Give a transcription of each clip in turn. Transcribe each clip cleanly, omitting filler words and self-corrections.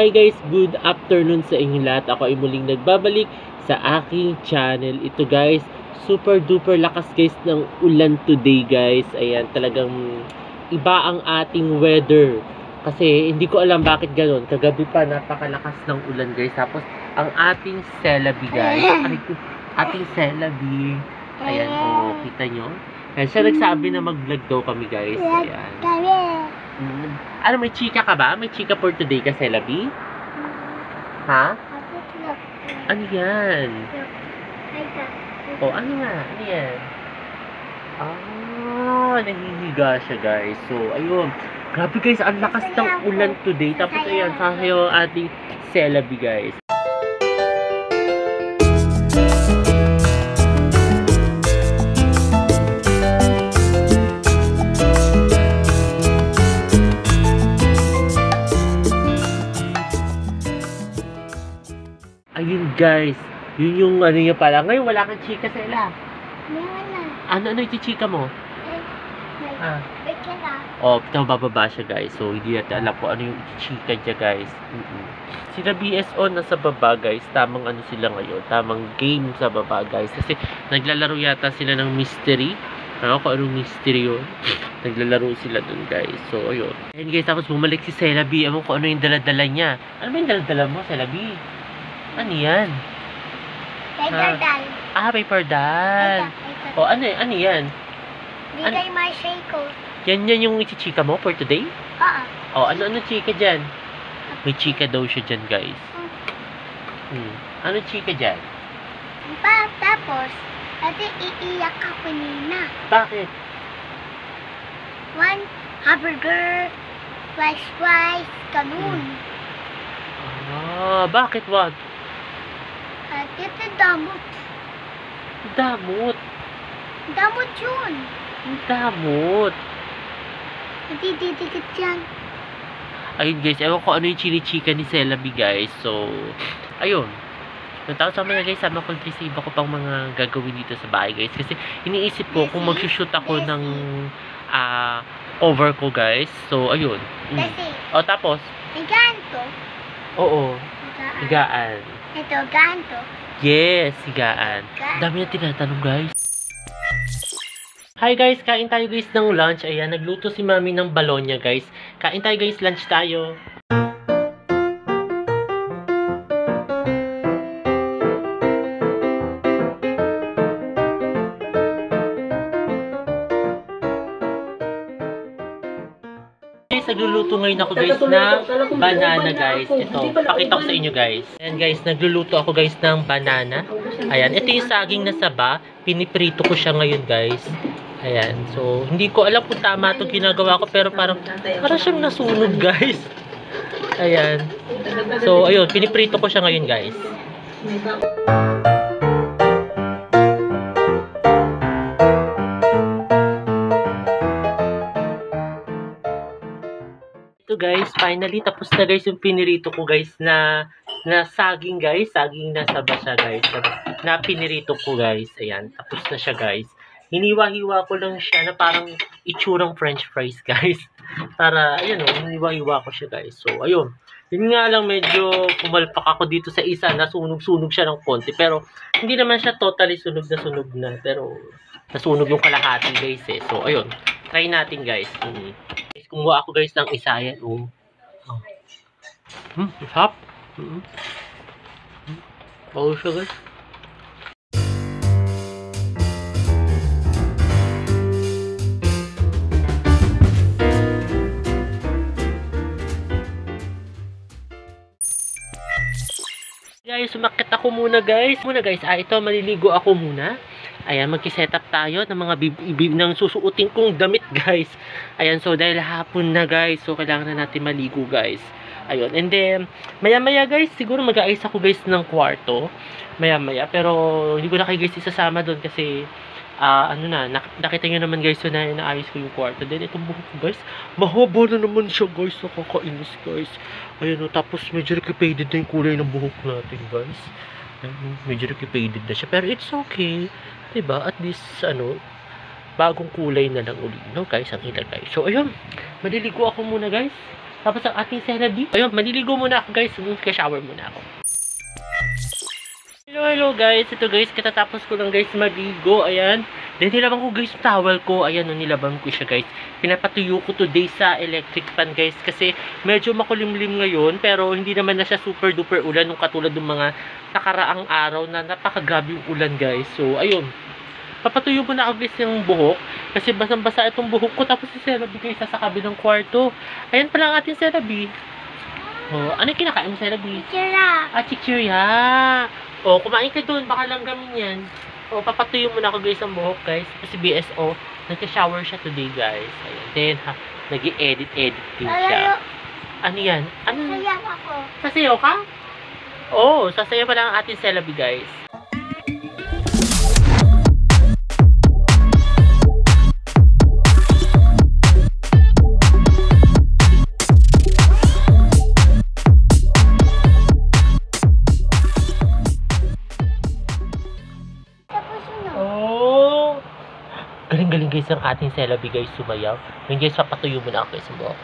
Hi guys, good afternoon sa inyong lahat. Ako ay muling nagbabalik sa aking channel. Ito guys, super duper lakas guys ng ulan today guys. Ayan, talagang iba ang ating weather. Kasi hindi ko alam bakit gano'n. Kagabi pa napakalakas ng ulan guys. Tapos ang ating celebi guys. Ating celebi. Ayan, oh, kita nyo. Ayan, siya nagsabi na mag-vlog daw kami guys. Ayan. Ano, may chika ka ba? May chika for today ka, Celabi? Ha? Ano yan? Oh, ano nga? Ano yan? Ah, nahihiga siya, guys. So, ayun. Grabe, guys. Ang lakas ng ulan today. Tapos, ayan, sasayaw ang ating Celabi, guys. Ayun guys, yun yung ano niya pala. Ngayon wala kang chika sa ila. Ano yung chika mo? Oh, bababa siya guys. So hindi natin alam po ano yung chika niya guys. Sila BSO nasa baba guys. Tamang ano sila ngayon. Tamang game sa baba guys. Kasi naglalaro yata sila ng mystery. Ano kung anong mystery yun? Naglalaro sila dun guys. So ayun. Ayun guys, tapos bumalik si Celabi. Ewan ko ano yung daladala niya. Ano ba yung daladala mo, Celabi? Ano yan? Paper doll. Ah, paper doll. O, ano yan? Bigay my shake. Yan yung ichichika mo for today? Oo. O, ano chika dyan? May chika daw siya dyan, guys. Ano chika dyan? Tapos, dati iiyak ako nina. Bakit? One hamburger, rice, ganun. Ah, bakit wag? Ito damot. Damot. Damot yun. Damot. Hindi didikit yan. Ayun guys, ewan ko ano yung chinichika ni Celabi guys. So, ayun. Natawag sa mga guys, sama ko receive ako pang mga gagawin dito sa bahay guys. Kasi iniisip ko kung mag-shoot ako ng over ko guys. So, ayun. O, tapos? Ganto. Oo. Higaan. Ito, ganto. Yes, higaan. Dami na tinatanong guys. Hi guys, kain tayo guys ng lunch. Ayan, nagluto si mami ng Bologna guys. Kain tayo guys, lunch tayo. Nagluluto ngayon ako guys ng banana guys. Ito, pakita ko sa inyo guys. Ayan guys, nagluluto ako guys ng banana. Ayan, ito yung saging na saba. Piniprito ko siya ngayon guys. Ayan, so hindi ko alam kung tama itong ginagawa ko pero parang siyang nasunog guys. Ayan. So ayun, piniprito ko siya ngayon guys. Guys, finally tapos na guys yung pinirito ko guys na saging guys, saging na saba siya guys, na pinirito ko guys. Ayan, tapos na siya guys. Hiniwa-hiwa ko lang siya na parang itsurang french fries guys. Para ayun o, hiniwa-hiwa ko siya guys. So ayun, yun nga lang medyo pumalpak ako dito sa isa, nasunog-sunog siya ng konti, pero hindi naman siya totally sunog na, pero nasunog yung kalahati guys eh. So ayun, try natin guys. Kumuha ako guys ng isa yan. Sarap. Bago siya guys. Guys, sumakit ako muna guys. Ito, maliligo ako muna. Ayan, mag-set up tayo ng mga ng susuotin kong damit guys. Ayan, so dahil hapon na guys, so kailangan na natin maligo guys. Ayun, and then maya-maya guys, siguro mag-aayos ako guys ng kwarto. Maya-maya, pero hindi ko na kayo guys isasama doon kasi nakita nyo naman guys, so na inaayos ko yung kwarto. Then itong buhok ko guys, mahaba na naman siya guys, nakakainis guys. Ayun, tapos medyo rekipated na yung kulay ng buhok natin guys. Medyo rekipated na siya, pero it's okay. Diba? At least, bagong kulay na lang uli. No, guys, ang ila guys. So, ayun. Maliligo ako muna, guys. Tapos ang ating Celabi. Ayun, maliligo muna ako guys. Shower muna ako. Hello guys. Ito guys, katatapos ko lang guys maligo. Ayan. Then nilaban ko guys towel ko. Ayan, nilaban ko siya guys. Pinapatuyo ko today sa electric fan guys. Kasi medyo makulimlim ngayon. Pero hindi naman na siya super duper ulan. Nung katulad ng mga nakaraang araw na napakagrabe yung ulan guys. So, ayun. Papatuyo mo na ako guys yung buhok. Kasi basang-basa itong buhok ko. Tapos si Celabi guys sa kabilang kwarto. Ayan pala ang ating Celabi. Oh, ano yung kinakain mo Celabi? Tira. Chichirya. O, kumain ka doon. Baka lang gamin yan. O, papatuyo muna ako guys ang buhok guys. Kasi BSO, nagka-shower siya today guys. Ayan. Then, nag-i-edit din siya. Ano yan? Ano? Sayaw ako. Sasayaw ka? Oo, sasayaw pala ang ating Celabi guys. Galing-galing guys ang ating Celabi guys sumayaw. Ngayon guys, papatuyo muna ako guys ang buhok.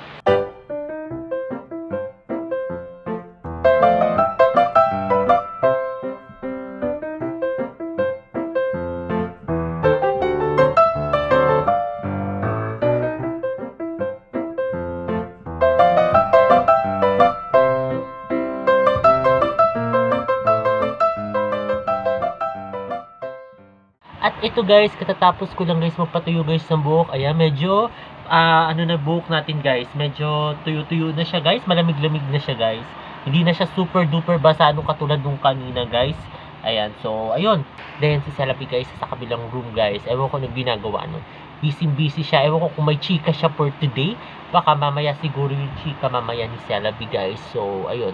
At ito guys, katatapos ko lang guys magpatuyo guys ng buhok. Ayan, medyo ano na buhok natin guys. Medyo tuyo-tuyo na siya guys. Malamig-lamig na siya guys. Hindi na siya super duper basa nung katulad nung kanina guys. Ayan, so ayun. Then si Celabi guys sa kabilang room guys. Ewan ko nung ginagawa nun. Busy siya. Ewan ko kung may chika siya for today. Baka mamaya siguro yung chika mamaya ni Celabi guys. So ayun.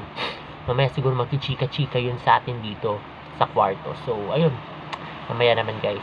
Mamaya siguro magkichika-chika yun sa atin dito sa kwarto. So ayun. Mamaya naman guys.